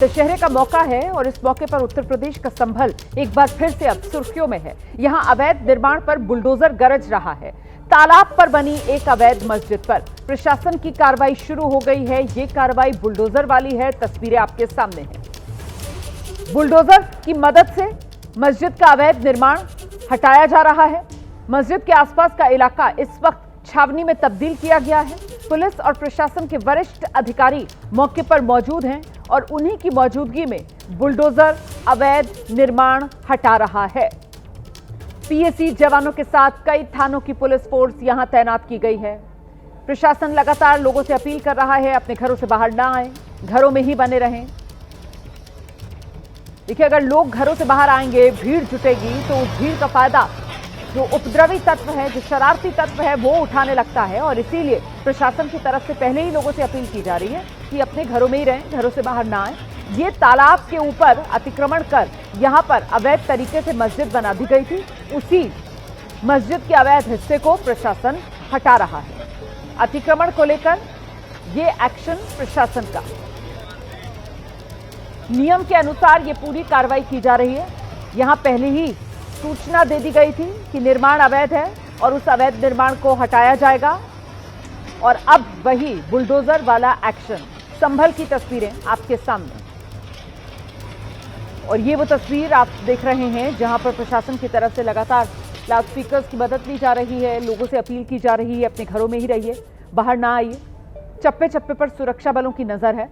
दशहरे का मौका है और इस मौके पर उत्तर प्रदेश का संभल एक बार फिर से अब सुर्खियों में है। यहां अवैध निर्माण पर बुलडोजर गरज रहा है। तालाब पर बनी एक अवैध मस्जिद पर प्रशासन की कार्रवाई शुरू हो गई है। ये कार्रवाई बुलडोजर वाली है, तस्वीरें आपके सामने हैं। बुलडोजर की मदद से मस्जिद का अवैध निर्माण हटाया जा रहा है। मस्जिद के आसपास का इलाका इस वक्त छावनी में तब्दील किया गया है। पुलिस और प्रशासन के वरिष्ठ अधिकारी मौके पर मौजूद हैं और उन्हीं की मौजूदगी में बुलडोजर अवैध निर्माण हटा रहा है। पीएसी जवानों के साथ कई थानों की पुलिस फोर्स यहां तैनात की गई है। प्रशासन लगातार लोगों से अपील कर रहा है, अपने घरों से बाहर ना आए, घरों में ही बने रहें। देखिए, अगर लोग घरों से बाहर आएंगे, भीड़ जुटेगी, तो उस भीड़ का फायदा जो उपद्रवी तत्व है, जो शरारती तत्व है, वो उठाने लगता है। और इसीलिए प्रशासन की तरफ से पहले ही लोगों से अपील की जा रही है कि अपने घरों में ही रहें, घरों से बाहर ना आए। ये तालाब के ऊपर अतिक्रमण कर यहां पर अवैध तरीके से मस्जिद बना दी गई थी। उसी मस्जिद के अवैध हिस्से को प्रशासन हटा रहा है। अतिक्रमण को लेकर ये एक्शन प्रशासन का नियम के अनुसार ये पूरी कार्रवाई की जा रही है। यहां पहले ही सूचना दे दी गई थी कि निर्माण अवैध है और उस अवैध निर्माण को हटाया जाएगा। और अब वही बुलडोजर वाला एक्शन। संभल की तस्वीरें आपके सामने, और ये वो तस्वीर आप देख रहे हैं जहां पर प्रशासन की तरफ से लगातार लाउडस्पीकर्स की मदद ली जा रही है, लोगों से अपील की जा रही है, अपने घरों में ही रहिए, बाहर ना आइए। चप्पे चप्पे पर सुरक्षा बलों की नजर है,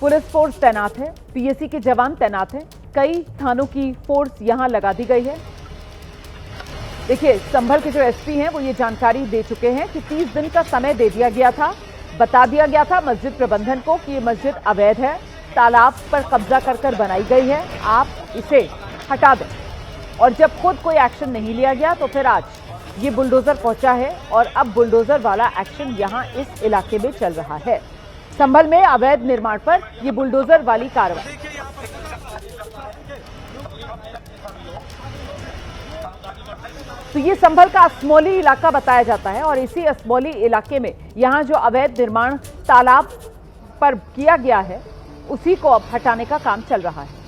पुलिस फोर्स तैनात है, पीएसी के जवान तैनात हैं, कई थानों की फोर्स यहां लगा दी गई है। देखिए, संभल के जो एसपी हैं वो ये जानकारी दे चुके हैं कि 30 दिन का समय दे दिया गया था। बता दिया गया था मस्जिद प्रबंधन को कि ये मस्जिद अवैध है, तालाब पर कब्जा कर बनाई गई है, आप इसे हटा दें। और जब खुद कोई एक्शन नहीं लिया गया तो फिर आज ये बुलडोजर पहुंचा है और अब बुलडोजर वाला एक्शन यहां इस इलाके में चल रहा है। संभल में अवैध निर्माण पर ये बुलडोजर वाली कार्रवाई। तो ये संभल का असमौली इलाका बताया जाता है और इसी असमौली इलाके में यहां जो अवैध निर्माण तालाब पर किया गया है उसी को अब हटाने का काम चल रहा है।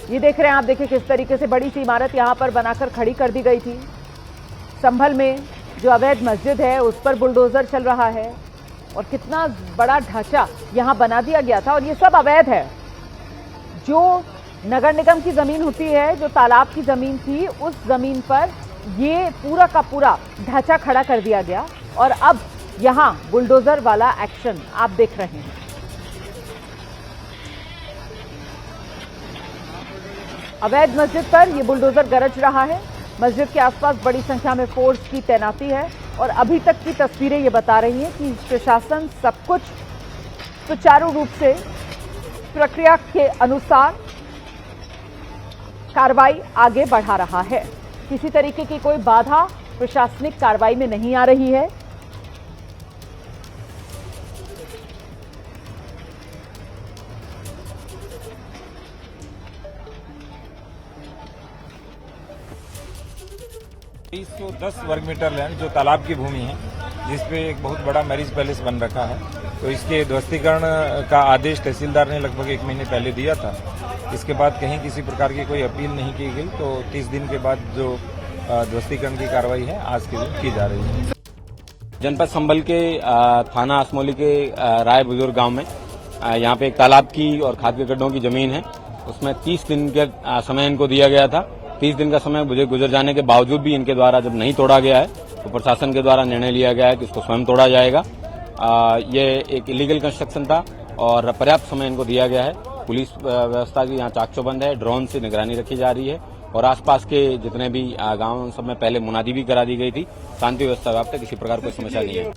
ये देख रहे हैं आप, देखिए किस तरीके से बड़ी सी इमारत यहां पर बनाकर खड़ी कर दी गई थी। संभल में जो अवैध मस्जिद है उस पर बुलडोजर चल रहा है और कितना बड़ा ढांचा यहां बना दिया गया था। और ये सब अवैध है। जो नगर निगम की जमीन होती है, जो तालाब की जमीन थी, उस जमीन पर ये पूरा का पूरा ढांचा खड़ा कर दिया गया और अब यहां बुलडोजर वाला एक्शन आप देख रहे हैं। अवैध मस्जिद पर ये बुलडोजर गरज रहा है। मस्जिद के आसपास बड़ी संख्या में फोर्स की तैनाती है और अभी तक की तस्वीरें ये बता रही हैं कि प्रशासन सब कुछ सुचारू रूप से प्रक्रिया के अनुसार कार्रवाई आगे बढ़ा रहा है। किसी तरीके की कोई बाधा प्रशासनिक कार्रवाई में नहीं आ रही है। तो 10 वर्ग मीटर लैंड जो तालाब की भूमि है, जिसपे एक बहुत बड़ा मैरिज पैलेस बन रखा है, तो इसके ध्वस्तीकरण का आदेश तहसीलदार ने लगभग 1 महीने पहले दिया था। इसके बाद कहीं किसी प्रकार की कोई अपील नहीं की गई, तो 30 दिन के बाद जो ध्वस्तीकरण की कार्रवाई है आज के दिन की जा रही है। जनपद संभल के थाना असमौली के राय बुजुर्ग गांव में यहाँ पे एक तालाब की और खाद के गड्ढों की जमीन है। उसमें 30 दिन का समय इनको दिया गया था। 30 दिन का समय मुझे गुजर जाने के बावजूद भी इनके द्वारा जब नहीं तोड़ा गया है तो प्रशासन के द्वारा निर्णय लिया गया है कि इसको स्वयं तोड़ा जाएगा। ये एक इलीगल कंस्ट्रक्शन था और पर्याप्त समय इनको दिया गया है। पुलिस व्यवस्था की यहाँ चाक चौबंद है, ड्रोन से निगरानी रखी जा रही है और आसपास के जितने भी गांव सब में पहले मुनादी भी करा दी गई थी। शांति व्यवस्था व्याप्त है, किसी प्रकार कोई समस्या नहीं है।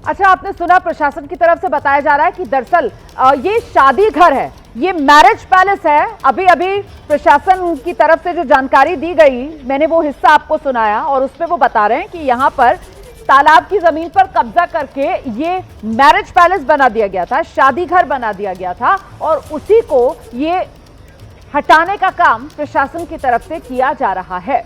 अच्छा, आपने सुना प्रशासन की तरफ से बताया जा रहा है कि दरअसल ये शादी घर है, ये मैरिज पैलेस है। अभी अभी प्रशासन की तरफ से जो जानकारी दी गई, मैंने वो हिस्सा आपको सुनाया और उसमें वो बता रहे हैं कि यहाँ पर तालाब की जमीन पर कब्जा करके ये मैरिज पैलेस बना दिया गया था, शादी घर बना दिया गया था और उसी को ये हटाने का काम प्रशासन की तरफ से किया जा रहा है।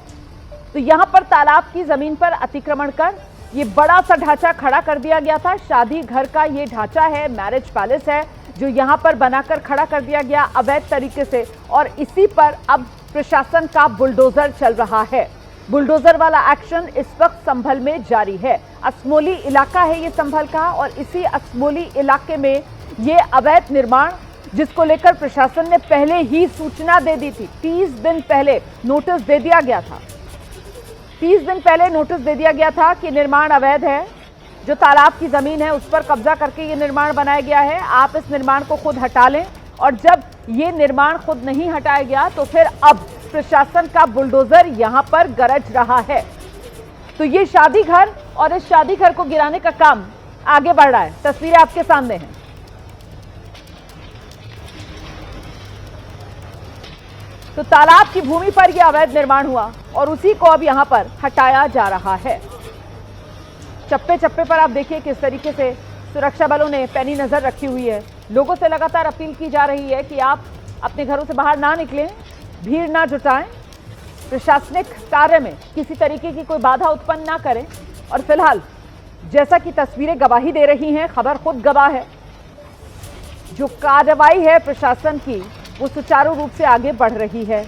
तो यहाँ पर तालाब की जमीन पर अतिक्रमण कर ये बड़ा सा ढांचा खड़ा कर दिया गया था। शादी घर का ये ढांचा है, मैरिज पैलेस है, जो यहां पर बनाकर खड़ा कर दिया गया अवैध तरीके से, और इसी पर अब प्रशासन का बुलडोजर चल रहा है। बुलडोजर वाला एक्शन इस वक्त संभल में जारी है। असमोली इलाका है ये संभल का, और इसी असमोली इलाके में ये अवैध निर्माण, जिसको लेकर प्रशासन ने पहले ही सूचना दे दी थी। 30 दिन पहले नोटिस दे दिया गया था। 30 दिन पहले नोटिस दे दिया गया था कि निर्माण अवैध है, जो तालाब की जमीन है उस पर कब्जा करके ये निर्माण बनाया गया है, आप इस निर्माण को खुद हटा लें। और जब ये निर्माण खुद नहीं हटाया गया तो फिर अब प्रशासन का बुलडोजर यहां पर गरज रहा है। तो ये शादी घर और इस शादी घर को गिराने का काम आगे बढ़ रहा है। तस्वीरें आपके सामने हैं। तो तालाब की भूमि पर यह अवैध निर्माण हुआ और उसी को अब यहां पर हटाया जा रहा है। चप्पे चप्पे पर आप देखिए किस तरीके से सुरक्षा बलों ने पैनी नजर रखी हुई है। लोगों से लगातार अपील की जा रही है कि आप अपने घरों से बाहर ना निकलें, भीड़ ना जुटाएं, प्रशासनिक कार्य में किसी तरीके की कोई बाधा उत्पन्न ना करें। और फिलहाल जैसा कि तस्वीरें गवाही दे रही हैं, खबर खुद गवाह है, जो कार्रवाई है प्रशासन की वो सुचारू रूप से आगे बढ़ रही है।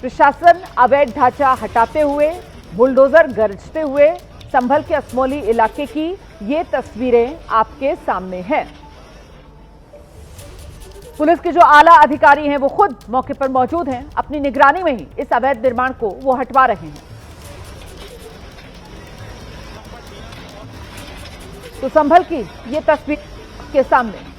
प्रशासन अवैध ढांचा हटाते हुए, बुलडोजर गरजते हुए संभल के असमोली इलाके की ये तस्वीरें आपके सामने हैं। पुलिस के जो आला अधिकारी हैं वो खुद मौके पर मौजूद हैं, अपनी निगरानी में ही इस अवैध निर्माण को वो हटवा रहे हैं। तो संभल की ये तस्वीर के सामने है।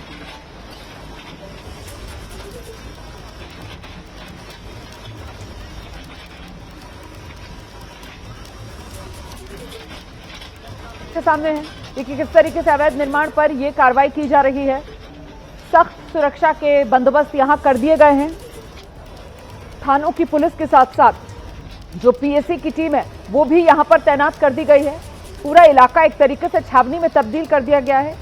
देखिए किस तरीके से अवैध निर्माण पर यह कार्रवाई की जा रही है। सख्त सुरक्षा के बंदोबस्त यहां कर दिए गए हैं। थानों की पुलिस के साथ साथ जो पीएसी की टीम है वो भी यहां पर तैनात कर दी गई है। पूरा इलाका एक तरीके से छावनी में तब्दील कर दिया गया है,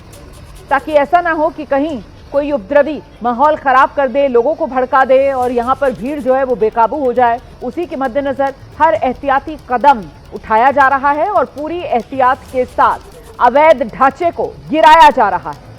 ताकि ऐसा ना हो कि कहीं कोई उपद्रवी माहौल खराब कर दे, लोगों को भड़का दे और यहां पर भीड़ जो है वो बेकाबू हो जाए। उसी के मद्देनजर हर एहतियाती कदम उठाया जा रहा है और पूरी एहतियात के साथ अवैध ढांचे को गिराया जा रहा है।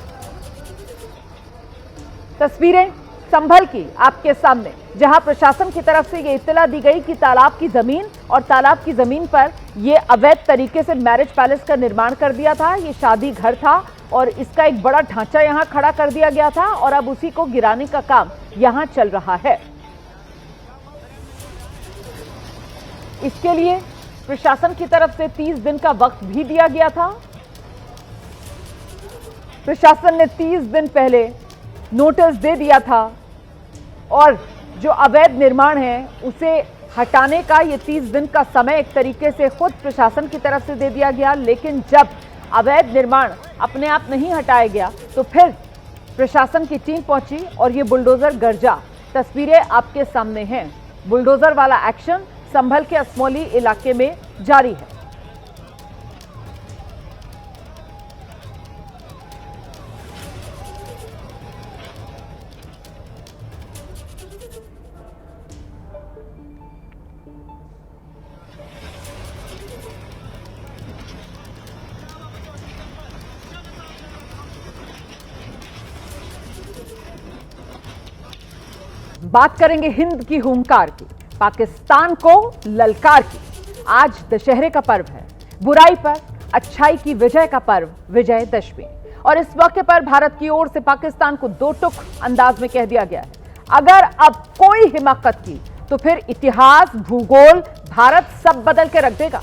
तस्वीरें संभल की आपके सामने, जहां प्रशासन की तरफ से ये इत्तला दी गई कि तालाब की जमीन और तालाब की जमीन पर यह अवैध तरीके से मैरिज पैलेस का निर्माण कर दिया था। ये शादी घर था और इसका एक बड़ा ढांचा यहां खड़ा कर दिया गया था और अब उसी को गिराने का काम यहां चल रहा है। इसके लिए प्रशासन की तरफ से 30 दिन का वक्त भी दिया गया था। प्रशासन ने 30 दिन पहले नोटिस दे दिया था और जो अवैध निर्माण है उसे हटाने का ये 30 दिन का समय एक तरीके से खुद प्रशासन की तरफ से दे दिया गया। लेकिन जब अवैध निर्माण अपने आप नहीं हटाया गया तो फिर प्रशासन की टीम पहुंची और ये बुलडोजर गरजा। तस्वीरें आपके सामने हैं। बुलडोजर वाला एक्शन संभल के असमोली इलाके में जारी है। बात करेंगे हिंद की हुंकार की, पाकिस्तान को ललकार की। आज दशहरे का पर्व है, बुराई पर अच्छाई की विजय का पर्व विजयदशमी, और इस मौके पर भारत की ओर से पाकिस्तान को दो टुक अंदाज में कह दिया गया है, अगर अब कोई हिमाकत की तो फिर इतिहास भूगोल भारत सब बदल के रख देगा।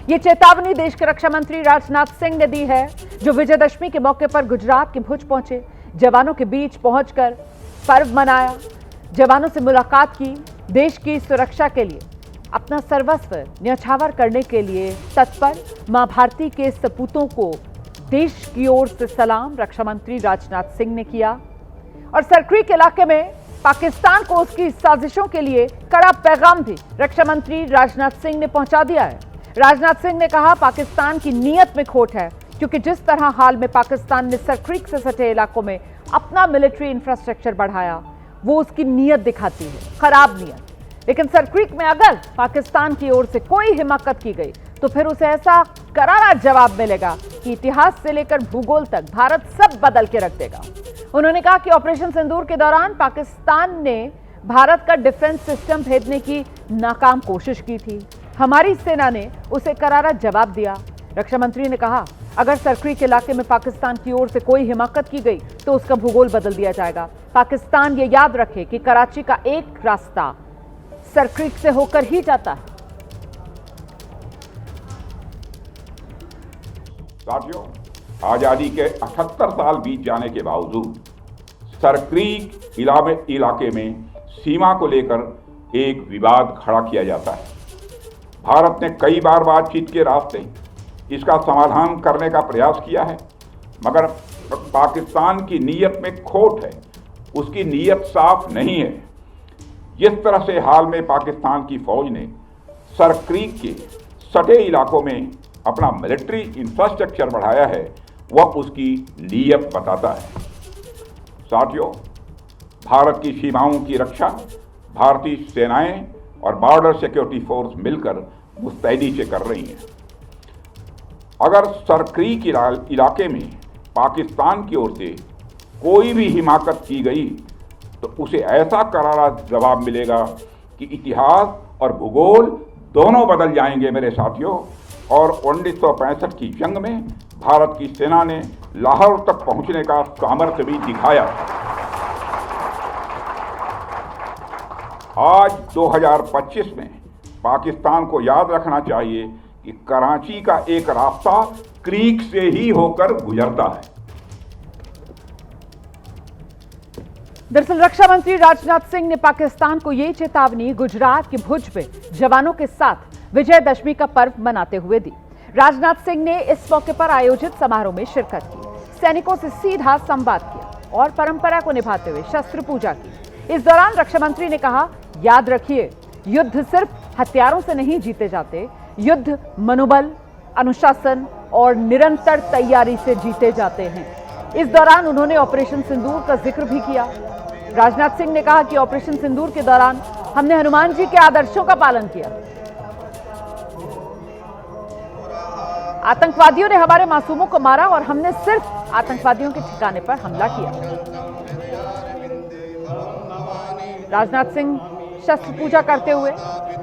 ये चेतावनी देश के रक्षा मंत्री राजनाथ सिंह ने दी है, जो विजयदशमी के मौके पर गुजरात के भुज पहुंचे, जवानों के बीच पहुंचकर पर्व मनाया, जवानों से मुलाकात की, देश की सुरक्षा के लिए अपना सर्वस्व न्यौछावर करने के लिए तत्पर मां भारती के सपूतों को देश की ओर से सलाम रक्षा मंत्री राजनाथ सिंह ने किया। और सरक्रीक इलाके में पाकिस्तान को उसकी साजिशों के लिए कड़ा पैगाम भी रक्षा मंत्री राजनाथ सिंह ने पहुंचा दिया है। राजनाथ सिंह ने कहा, पाकिस्तान की नीयत में खोट है, क्योंकि जिस तरह हाल में पाकिस्तान ने सरक्रीक से सटे इलाकों में अपना मिलिट्री इंफ्रास्ट्रक्चर बढ़ाया, वो उसकी नीयत दिखाती है, खराब नीयत। लेकिन सरक्रीक में अगर पाकिस्तान की ओर से कोई हिमाकत की गई तो फिर उसे ऐसा करारा जवाब मिलेगा कि इतिहास से लेकर भूगोल तक भारत सब बदल के रख देगा। उन्होंने कहा कि ऑपरेशन सिंदूर के दौरान पाकिस्तान ने भारत का डिफेंस सिस्टम भेजने की नाकाम कोशिश की थी। हमारी सेना ने उसे करारा जवाब दिया। रक्षा मंत्री ने कहा, अगर सरक्रीक इलाके में पाकिस्तान की ओर से कोई हिमाकत की गई तो उसका भूगोल बदल दिया जाएगा। पाकिस्तान ये याद रखे कि कराची का एक रास्ता सरक्रीक से होकर ही जाता है। साथियों, आजादी के 78 साल बीत जाने के बावजूद सरक्रीक इलाके में सीमा को लेकर एक विवाद खड़ा किया जाता है। भारत ने कई बार बातचीत के रास्ते इसका समाधान करने का प्रयास किया है, मगर पाकिस्तान की नीयत में खोट है, उसकी नीयत साफ नहीं है। जिस तरह से हाल में पाकिस्तान की फौज ने सरक्रीक के सटे इलाकों में अपना मिलिट्री इंफ्रास्ट्रक्चर बढ़ाया है, वह उसकी नीयत बताता है। साथियों, भारत की सीमाओं की रक्षा भारतीय सेनाएं और बॉर्डर सिक्योरिटी फोर्स मिलकर मुस्तैदी से कर रही हैं। अगर सरक्रीक इलाके में पाकिस्तान की ओर से कोई भी हिमाकत की गई तो उसे ऐसा करारा जवाब मिलेगा कि इतिहास और भूगोल दोनों बदल जाएंगे मेरे साथियों। और 1965 की जंग में भारत की सेना ने लाहौर तक पहुंचने का सामर्थ्य भी दिखाया। आज 2025 में पाकिस्तान को याद रखना चाहिए कि कराची का एक रास्ता क्रीक से ही होकर गुजरता है। दरअसल रक्षा मंत्री राजनाथ सिंह ने पाकिस्तान को ये चेतावनी गुजरात के भुज में जवानों के साथ विजयदशमी का पर्व मनाते हुए दी। राजनाथ सिंह ने इस मौके पर आयोजित समारोह में शिरकत की, सैनिकों से सीधा संवाद किया और परंपरा को निभाते हुए शस्त्र पूजा की। इस दौरान रक्षा मंत्री ने कहा, याद रखिए, युद्ध सिर्फ हथियारों से नहीं जीते जाते, युद्ध मनोबल, अनुशासन और निरंतर तैयारी से जीते जाते हैं। इस दौरान उन्होंने ऑपरेशन सिंदूर का जिक्र भी किया। राजनाथ सिंह ने कहा कि ऑपरेशन सिंदूर के दौरान हमने हनुमान जी के आदर्शों का पालन किया। आतंकवादियों ने हमारे मासूमों को मारा और हमने सिर्फ आतंकवादियों के ठिकाने पर हमला किया। राजनाथ सिंह शस्त्र पूजा करते हुए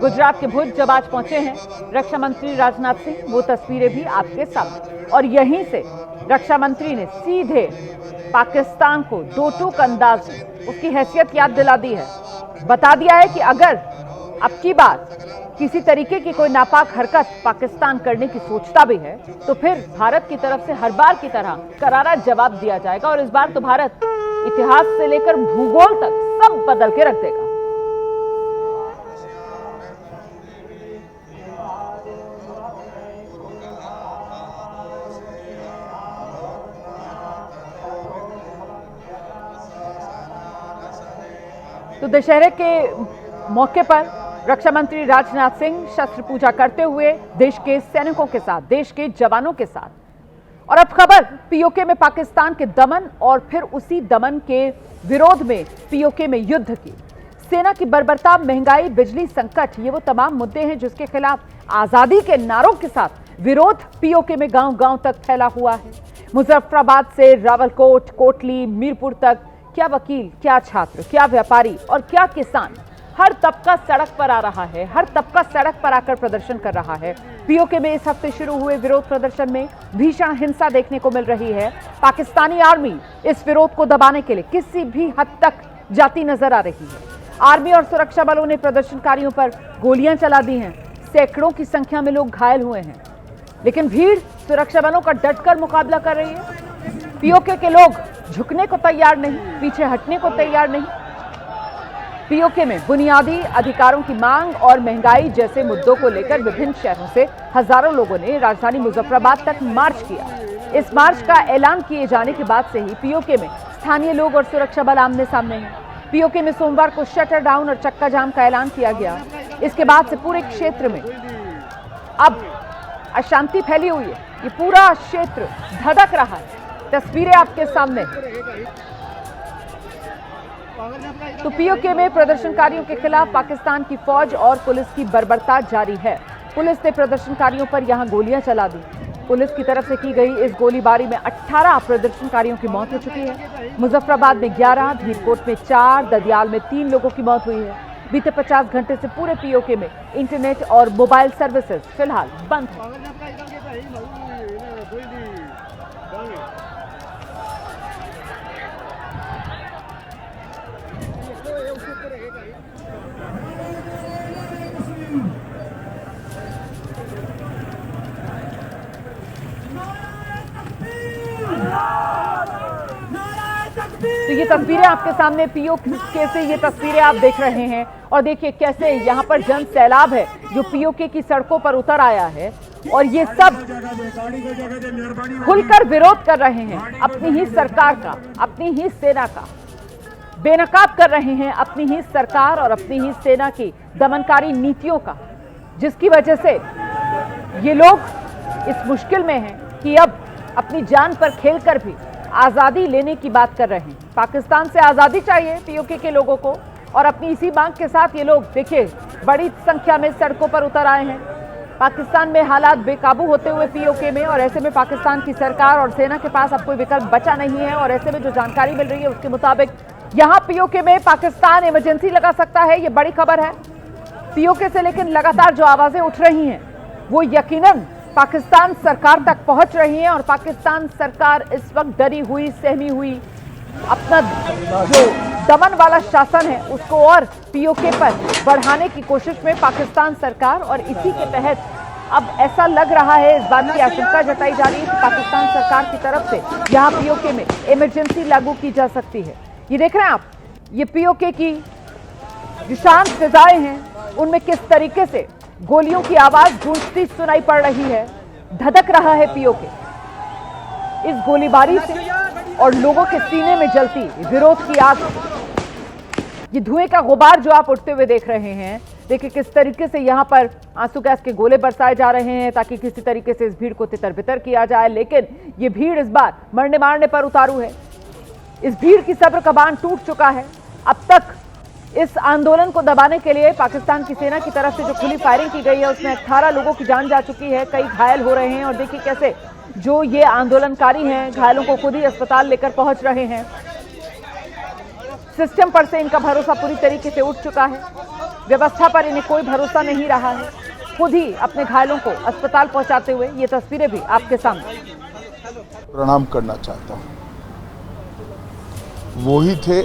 गुजरात के भुज जब आज पहुंचे हैं रक्षा मंत्री राजनाथ सिंह, वो तस्वीरें भी आपके सामने। और यहीं से रक्षा मंत्री ने सीधे पाकिस्तान को दो टूक अंदाज में उसकी हैसियत याद दिला दी है। बता दिया है कि अगर अब की बार किसी तरीके की कोई नापाक हरकत पाकिस्तान करने की सोचता भी है तो फिर भारत की तरफ से हर बार की तरह करारा जवाब दिया जाएगा। और इस बार तो भारत इतिहास से लेकर भूगोल तक सब बदल के रख देगा। तो दशहरे के मौके पर रक्षा मंत्री राजनाथ सिंह शस्त्र पूजा करते हुए देश के सैनिकों के साथ, देश के जवानों के साथ। और अब खबर पीओके में पाकिस्तान के दमन और फिर उसी दमन के विरोध में पीओके में युद्ध की। सेना की बर्बरता, महंगाई, बिजली संकट, ये वो तमाम मुद्दे हैं जिसके खिलाफ आजादी के नारों के साथ विरोध पीओके में गांव-गांव तक फैला हुआ है। मुजफ्फराबाद से रावलकोट, कोटली, मीरपुर तक क्या वकील, क्या छात्र, क्या व्यापारी और क्या किसान, हर तबका सड़क पर आ रहा है, हर तबका सड़क पर आकर प्रदर्शन कर रहा है। पीओके में इस हफ्ते शुरू हुए विरोध प्रदर्शन में भीषण हिंसा देखने को मिल रही है। पाकिस्तानी आर्मी इस विरोध को दबाने के लिए किसी भी हद तक जाती नजर आ रही है। आर्मी और सुरक्षा बलों ने प्रदर्शनकारियों पर गोलियां चला दी हैं। सैकड़ों की संख्या में लोग घायल हुए हैं, लेकिन भीड़ सुरक्षा बलों का डटकर मुकाबला कर रही है। पीओके के लोग झुकने को तैयार नहीं, पीछे हटने को तैयार नहीं। पीओके में बुनियादी अधिकारों की मांग और महंगाई जैसे मुद्दों को लेकर विभिन्न शहरों से हजारों लोगों ने राजधानी मुजफ्फराबाद तक मार्च किया। इस मार्च का ऐलान किए जाने के बाद से ही पीओके में स्थानीय लोग और सुरक्षा बल आमने सामने हैं। पीओके में सोमवार को शटर डाउन और चक्का जाम का ऐलान किया गया। इसके बाद से पूरे क्षेत्र में अब अशांति फैली हुई है। ये पूरा क्षेत्र धधक रहा है। तस्वीरें आपके सामने। तो पीओके में प्रदर्शनकारियों के खिलाफ पाकिस्तान की फौज और पुलिस की बर्बरता जारी है। पुलिस ने प्रदर्शनकारियों पर यहां गोलियां चला दी। पुलिस की तरफ से की गई इस गोलीबारी में 18 प्रदर्शनकारियों की मौत हो चुकी है। मुजफ्फराबाद में 11, धीरकोट में 4, ददियाल में 3 लोगों की मौत हुई है। बीते 50 घंटे से पूरे पीओके में इंटरनेट और मोबाइल सर्विसेज फिलहाल बंद है। तो ये तस्वीरें आपके सामने पीओके से ये तस्वीरें आप देख रहे हैं और देखिए कैसे यहाँ पर जन सैलाब है जो पीओके की सड़कों पर उतर आया है और ये सब खुलकर विरोध कर रहे हैं अपनी ही सरकार का, अपनी ही सेना का। बेनकाब कर रहे हैं अपनी ही सरकार और अपनी ही सेना की दमनकारी नीतियों का, जिसकी वजह से ये लोग इस मुश्किल में हैं कि अब अपनी जान पर खेलकर भी आजादी लेने की बात कर रहे हैं। पाकिस्तान से आजादी चाहिए पीओके के लोगों को और अपनी इसी मांग के साथ ये लोग देखिए बड़ी संख्या में सड़कों पर उतर आए हैं। पाकिस्तान में हालात बेकाबू होते हुए पीओके में, और ऐसे में पाकिस्तान की सरकार और सेना के पास अब कोई विकल्प बचा नहीं है। और ऐसे में जो जानकारी मिल रही है उसके मुताबिक यहाँ पीओके में पाकिस्तान इमरजेंसी लगा सकता है। ये बड़ी खबर है पीओके से, लेकिन लगातार जो आवाजें उठ रही हैं वो यकीनन पाकिस्तान सरकार तक पहुंच रही है और पाकिस्तान सरकार इस वक्त डरी हुई, सहमी हुई, अपना जो दमन वाला शासन है उसको और पीओके पर बढ़ाने की कोशिश में पाकिस्तान सरकार। और इसी के तहत अब ऐसा लग रहा है, इस बात की आशंका जताई जा रही है कि पाकिस्तान सरकार की तरफ से यहाँ पीओके में इमरजेंसी लागू की जा सकती है। ये देख रहे हैं आप, ये पीओके की जो शांत फिजाएं हैं उनमें किस तरीके से गोलियों की आवाज गूंजती सुनाई पड़ रही है। धधक रहा है पीओके इस गोलीबारी से और लोगों के सीने में जलती विरोध की आग। ये धुएं का गुबार जो आप उठते हुए देख रहे हैं, देखिए किस तरीके से यहाँ पर आंसू गैस के गोले बरसाए जा रहे हैं ताकि किसी तरीके से इस भीड़ को तितर बितर किया जाए। लेकिन ये भीड़ इस बार मरने मारने पर उतारू है। इस भीड़ की सब्र का बांध टूट चुका है। अब तक इस आंदोलन को दबाने के लिए पाकिस्तान की सेना की तरफ से जो खुली फायरिंग की गई है उसमें 18 लोगों की जान जा चुकी है, कई घायल हो रहे हैं। और देखिए कैसे जो ये आंदोलनकारी हैं घायलों को खुद ही अस्पताल लेकर पहुंच रहे हैं। सिस्टम पर से इनका भरोसा पूरी तरीके से उठ चुका है, व्यवस्था पर इन्हें कोई भरोसा नहीं रहा है। खुद ही अपने घायलों को अस्पताल पहुंचाते हुए ये तस्वीरें भी आपके सामने। प्रणाम करना चाहता हूं। वो ही थे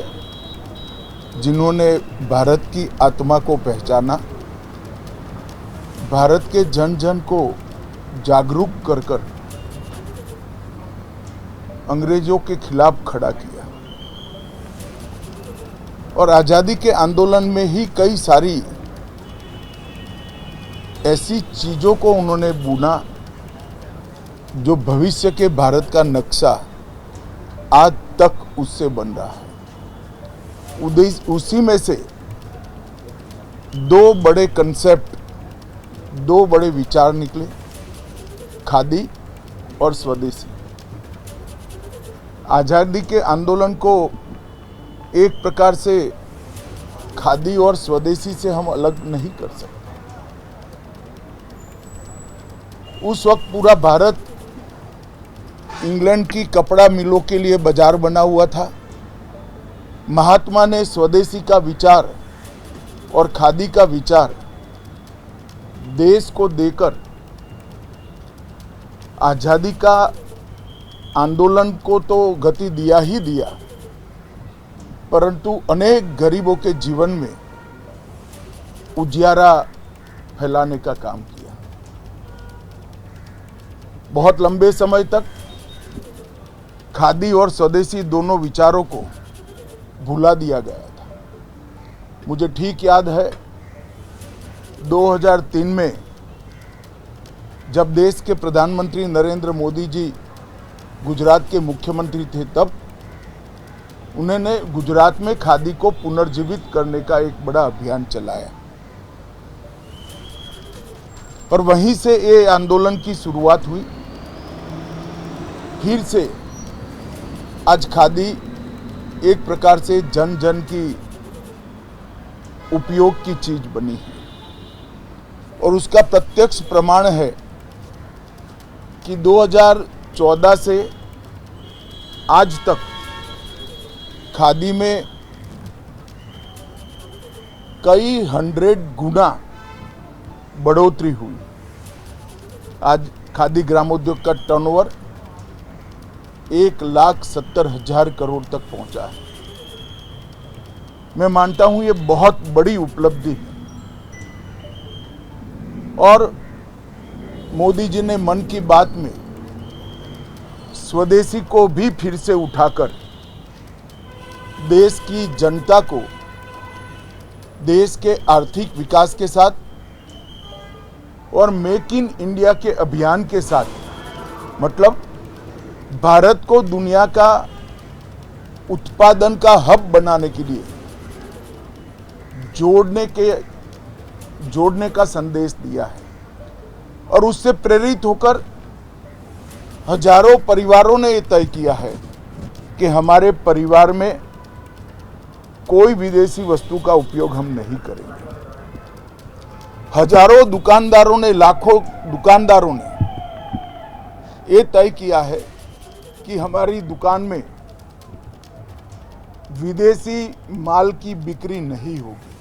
जिन्होंने भारत की आत्मा को पहचाना, भारत के जन जन को जागरूक कर कर अंग्रेजों के खिलाफ खड़ा किया। और आज़ादी के आंदोलन में ही कई सारी ऐसी चीज़ों को उन्होंने बुना जो भविष्य के भारत का नक्शा आज तक उससे बन रहा है। उसी में से दो बड़े कंसेप्ट, दो बड़े विचार निकले, खादी और स्वदेशी। आज़ादी के आंदोलन को एक प्रकार से खादी और स्वदेशी से हम अलग नहीं कर सकते। उस वक्त पूरा भारत इंग्लैंड की कपड़ा मिलों के लिए बाजार बना हुआ था। महात्मा ने स्वदेशी का विचार और खादी का विचार देश को देकर आज़ादी का आंदोलन को तो गति दिया ही दिया, परंतु अनेक गरीबों के जीवन में उजियारा फैलाने का काम किया। बहुत लंबे समय तक खादी और स्वदेशी दोनों विचारों को भुला दिया गया था। मुझे ठीक याद है 2003 में जब देश के प्रधानमंत्री नरेंद्र मोदी जी गुजरात के मुख्यमंत्री थे, तब उन्होंने गुजरात में खादी को पुनर्जीवित करने का एक बड़ा अभियान चलाया और वहीं से ये आंदोलन की शुरुआत हुई। फिर से आज खादी एक प्रकार से जन जन की उपयोग की चीज बनी है और उसका प्रत्यक्ष प्रमाण है कि 2014 से आज तक खादी में कई 100 गुना बढ़ोतरी हुई। आज खादी ग्रामोद्योग का टर्नओवर 1,70,000 करोड़ तक पहुंचा है। मैं मानता हूं ये बहुत बड़ी उपलब्धि है और मोदी जी ने मन की बात में स्वदेशी को भी फिर से उठाकर देश की जनता को देश के आर्थिक विकास के साथ और मेक इन इंडिया के अभियान के साथ, मतलब भारत को दुनिया का उत्पादन का हब बनाने के लिए जोड़ने का संदेश दिया है। और उससे प्रेरित होकर हजारों परिवारों ने यह तय किया है कि हमारे परिवार में कोई विदेशी वस्तु का उपयोग हम नहीं करेंगे। हजारों दुकानदारों ने, लाखों दुकानदारों ने ये तय किया है कि हमारी दुकान में विदेशी माल की बिक्री नहीं होगी।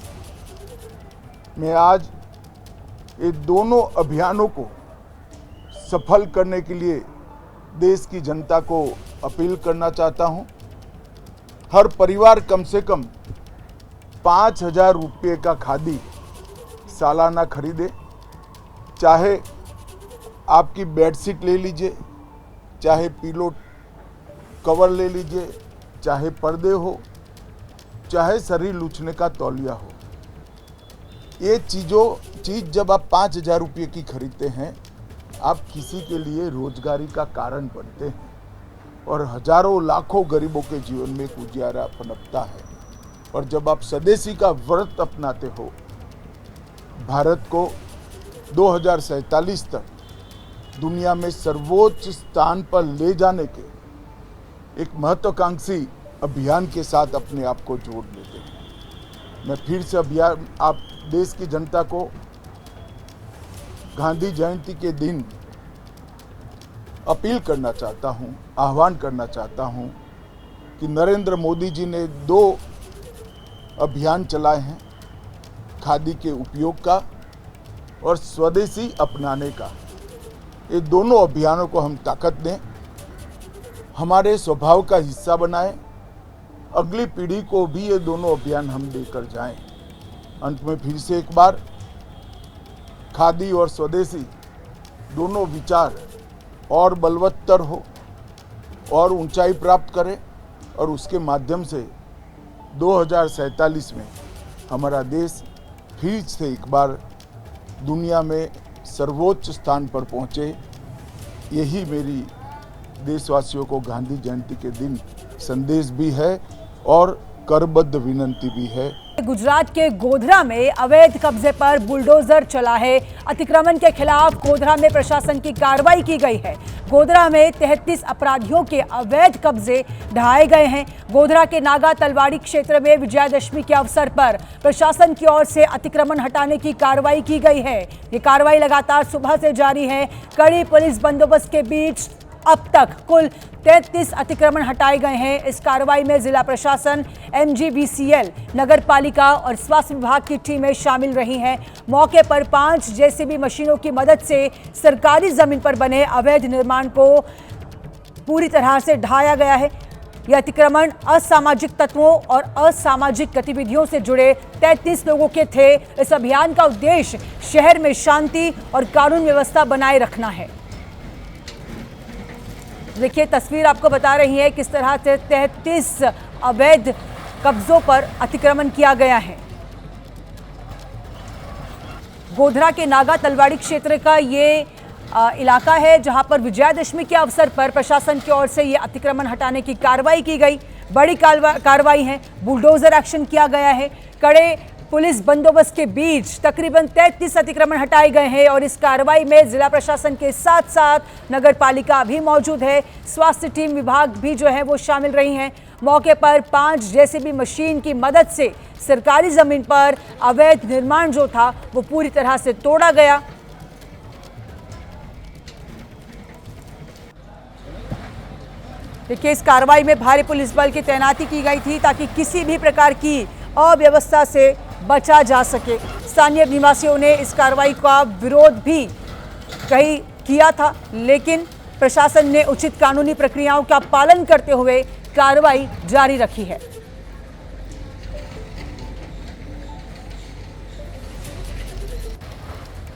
मैं आज ये दोनों अभियानों को सफल करने के लिए देश की जनता को अपील करना चाहता हूं। हर परिवार कम से कम 5,000 रुपये का खादी सालाना खरीदे। चाहे आपकी बेडशीट ले लीजिए, चाहे पिलो कवर ले लीजिए, चाहे पर्दे हो, चाहे शरीर लूचने का तौलिया हो। ये चीज़ जब आप 5,000 रुपये की खरीदते हैं, आप किसी के लिए रोजगारी का कारण बनते हैं और हजारों लाखों गरीबों के जीवन में एक उजियारा पनपता है। और जब आप स्वदेशी का व्रत अपनाते हो, भारत को 2047 तक दुनिया में सर्वोच्च स्थान पर ले जाने के एक महत्वाकांक्षी अभियान के साथ अपने आप को जोड़ लेते हैं। मैं फिर से आप देश की जनता को गांधी जयंती के दिन अपील करना चाहता हूं, आह्वान करना चाहता हूं कि नरेंद्र मोदी जी ने 2 अभियान चलाए हैं, खादी के उपयोग का और स्वदेशी अपनाने का। ये दोनों अभियानों को हम ताकत दें, हमारे स्वभाव का हिस्सा बनाएं, अगली पीढ़ी को भी ये दोनों अभियान हम लेकर जाएं। अंत में फिर से एक बार खादी और स्वदेशी दोनों विचार और बलवत्तर हो और ऊंचाई प्राप्त करें और उसके माध्यम से 2047 में हमारा देश फिर से एक बार दुनिया में सर्वोच्च स्थान पर पहुंचे। यही मेरी देशवासियों को गांधी जयंती के दिन संदेश भी है और करबद्ध विनंती भी है। गुजरात के गोधरा में अवैध कब्जे पर बुलडोजर चला है। अतिक्रमण के खिलाफ गोधरा में प्रशासन की कार्रवाई की गई है। गोधरा में 33 अपराधियों के अवैध कब्जे ढहाए गए हैं। गोधरा के नागा तलवाड़ी क्षेत्र में विजयादशमी के अवसर पर प्रशासन की ओर से अतिक्रमण हटाने की कार्रवाई की गई है। ये कार्रवाई लगातार सुबह से जारी है। कड़ी पुलिस बंदोबस्त के बीच अब तक कुल 33 अतिक्रमण हटाए गए हैं। इस कार्रवाई में जिला प्रशासन, MGBCL, नगर पालिका और स्वास्थ्य विभाग की टीमें शामिल रही हैं। मौके पर 5 JCB मशीनों की मदद से सरकारी जमीन पर बने अवैध निर्माण को पूरी तरह से ढाया गया है। यह अतिक्रमण असामाजिक तत्वों और असामाजिक गतिविधियों से जुड़े 33 लोगों के थे। इस अभियान का उद्देश्य शहर में शांति और कानून व्यवस्था बनाए रखना है। देखिए तस्वीर आपको बता रही है किस तरह से 33 अवैध कब्जों पर अतिक्रमण किया गया है। गोधरा के नागा तलवाड़ी क्षेत्र का ये इलाका है जहां पर विजयादशमी के अवसर पर प्रशासन की ओर से ये अतिक्रमण हटाने की कार्रवाई की गई। बड़ी कार्रवाई है, बुलडोजर एक्शन किया गया है। कड़े पुलिस बंदोबस्त के बीच तकरीबन 33 अतिक्रमण हटाए गए हैं और इस कार्रवाई में जिला प्रशासन के साथ साथ नगर पालिका भी मौजूद है। स्वास्थ्य टीम विभाग भी जो है वो शामिल रही हैं। मौके पर 5 JCB मशीन की मदद से सरकारी जमीन पर अवैध निर्माण जो था वो पूरी तरह से तोड़ा गया। देखिए, इस कार्रवाई में भारी पुलिस बल की तैनाती की गई थी ताकि किसी भी प्रकार की अव्यवस्था से बचा जा सके। स्थानीय निवासियों ने इस कार्रवाई का विरोध भी कहीं किया था, लेकिन प्रशासन ने उचित कानूनी प्रक्रियाओं का पालन करते हुए कार्रवाई जारी रखी है।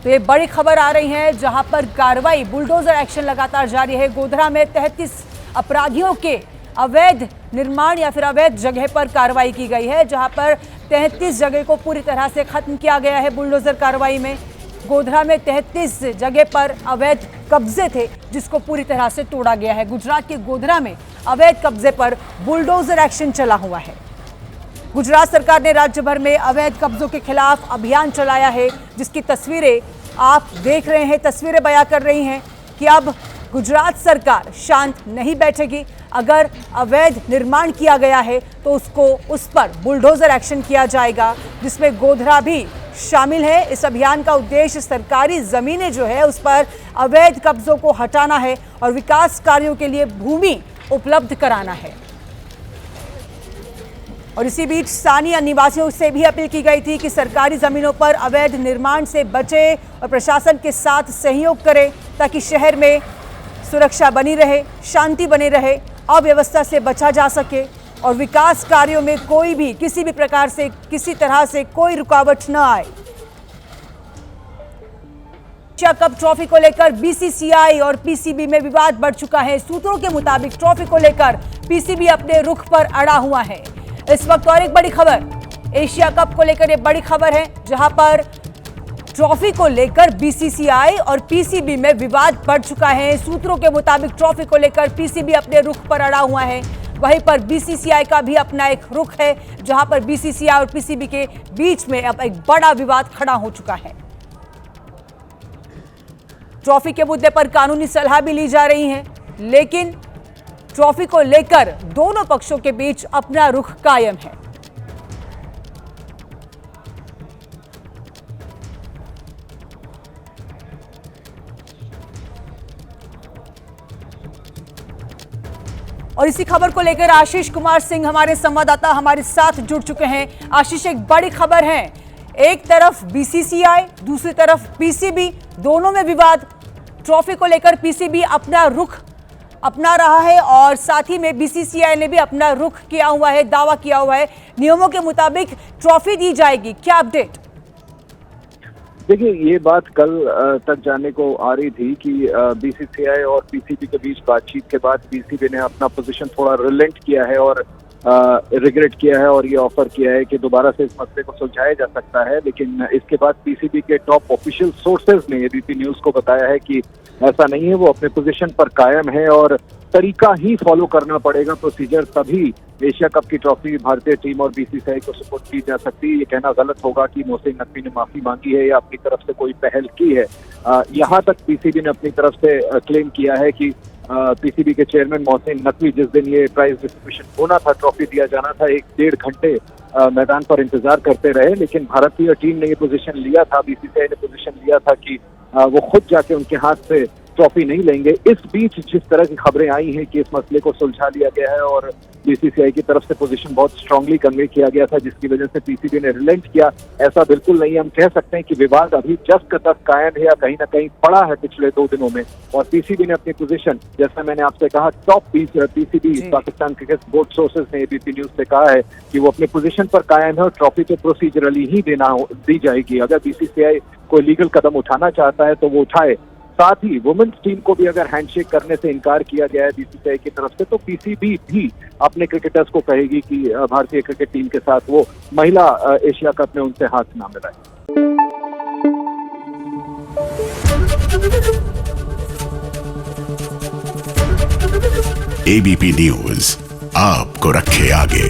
तो ये बड़ी खबर आ रही है, जहां पर कार्रवाई, बुलडोजर एक्शन लगातार जारी है। गोधरा में 33 अपराधियों के अवैध निर्माण या फिर अवैध जगह पर कार्रवाई की गई है, जहां पर 33 जगह को पूरी तरह से खत्म किया गया है। बुलडोजर कार्रवाई में गोधरा में 33 जगह पर अवैध कब्जे थे, जिसको पूरी तरह से तोड़ा गया है। गुजरात के गोधरा में अवैध कब्जे पर बुलडोजर एक्शन चला हुआ है। गुजरात सरकार ने राज्य भर में अवैध कब्जों के खिलाफ अभियान चलाया है, जिसकी तस्वीरें आप देख रहे हैं। तस्वीरें बयां कर रही हैं कि अब गुजरात सरकार शांत नहीं बैठेगी। अगर अवैध निर्माण किया गया है तो उस पर बुलडोजर एक्शन किया जाएगा, जिसमें गोधरा भी शामिल है। इस अभियान का उद्देश्य सरकारी जमीनें जो है उस पर अवैध कब्जों को हटाना है और विकास कार्यों के लिए भूमि उपलब्ध कराना है। और इसी बीच स्थानीय निवासियों से भी अपील की गई थी कि सरकारी जमीनों पर अवैध निर्माण से बचे और प्रशासन के साथ सहयोग करें, ताकि शहर में सुरक्षा बनी रहे, शांति बनी रहे, अव्यवस्था से बचा जा सके और विकास कार्यों में कोई भी किसी भी प्रकार से किसी तरह से कोई रुकावट न आए। एशिया कप ट्रॉफी को लेकर बीसीसीआई और पीसीबी में विवाद बढ़ चुका है। सूत्रों के मुताबिक ट्रॉफी को लेकर पीसीबी अपने रुख पर अड़ा हुआ है। इस वक्त और एक बड़ी खबर, एशिया कप को लेकर एक बड़ी खबर है, जहां पर ट्रॉफी को लेकर बीसीसीआई और पीसीबी में विवाद बढ़ चुका है। सूत्रों के मुताबिक ट्रॉफी को लेकर पीसीबी अपने रुख पर अड़ा हुआ है, वहीं पर बीसीसीआई का भी अपना एक रुख है, जहां पर बीसीसीआई और पीसीबी के बीच में अब एक बड़ा विवाद खड़ा हो चुका है। ट्रॉफी के मुद्दे पर कानूनी सलाह भी ली जा रही है, लेकिन ट्रॉफी को लेकर दोनों पक्षों के बीच अपना रुख कायम है। और इसी खबर को लेकर आशीष कुमार सिंह हमारे संवाददाता हमारे साथ जुड़ चुके हैं। आशीष, एक बड़ी खबर है, एक तरफ बीसीसीआई, दूसरी तरफ पीसीबी, दोनों में विवाद। ट्रॉफी को लेकर पीसीबी अपना रुख अपना रहा है और साथ ही में बीसीसीआई ने भी अपना रुख किया हुआ है, दावा किया हुआ है। नियमों के मुताबिक ट्रॉफी दी जाएगी, क्या अपडेट? देखिए, ये बात कल तक जानने को आ रही थी कि बीसीसीआई और पीसीबी के बीच बातचीत के बाद पीसीबी ने अपना पोजीशन थोड़ा रिलेंट किया है और रिग्रेट किया है और ये ऑफर किया है कि दोबारा से इस मसले को सुलझाया जा सकता है। लेकिन इसके बाद पीसीबी के टॉप ऑफिशियल सोर्सेज ने एबीपी न्यूज को बताया है कि ऐसा नहीं है, वो अपने पोजीशन पर कायम है और तरीका ही फॉलो करना पड़ेगा, प्रोसीजर, तभी एशिया कप की ट्रॉफी भारतीय टीम और बीसीसीआई को सपोर्ट की जा सकती है। ये कहना गलत होगा कि मोहसिन नकवी ने माफी मांगी है या अपनी तरफ से कोई पहल की है। यहाँ तक पीसीबी ने अपनी तरफ से क्लेम किया है कि पीसीबी के चेयरमैन मोहसिन नकवी, जिस दिन ये प्राइज डिस्ट्रीब्यूशन होना था, ट्रॉफी दिया जाना था, 1-1.5 घंटे मैदान पर इंतजार करते रहे। लेकिन भारतीय टीम ने ये पोजीशन लिया था, बीसीसीआई ने पोजीशन लिया था कि वो खुद जाके उनके हाथ से ट्रॉफी नहीं लेंगे। इस बीच जिस तरह की खबरें आई हैं कि इस मसले को सुलझा लिया गया है और बीसीसीआई की तरफ से पोजीशन बहुत स्ट्रांगली कन्वे किया गया था, जिसकी वजह से पीसीबी ने रिलेंट किया, ऐसा बिल्कुल नहीं। हम कह सकते हैं कि विवाद अभी जस का तस कायम है या कहीं ना कहीं पड़ा है पिछले 2 दिनों में। और पीसीबी ने अपनी पोजीशन, जैसा मैंने आपसे कहा, top PCB Pakistan cricket board sources ने एबीपी न्यूज से कहा है कि वो अपने पोजीशन पर कायम है और ट्रॉफी तो प्रोसीजरली ही दी जाएगी। अगर बीसीसीआई कोई लीगल कदम उठाना चाहता है तो वो उठाए। साथ ही वुमेन्स टीम को भी अगर हैंडशेक करने से इनकार किया गया है बीसीसीआई की तरफ से, तो पीसीबी भी अपने क्रिकेटर्स को कहेगी कि भारतीय क्रिकेट टीम के साथ वो महिला एशिया कप में उनसे हाथ ना मिलाए। एबीपी न्यूज आपको रखे आगे।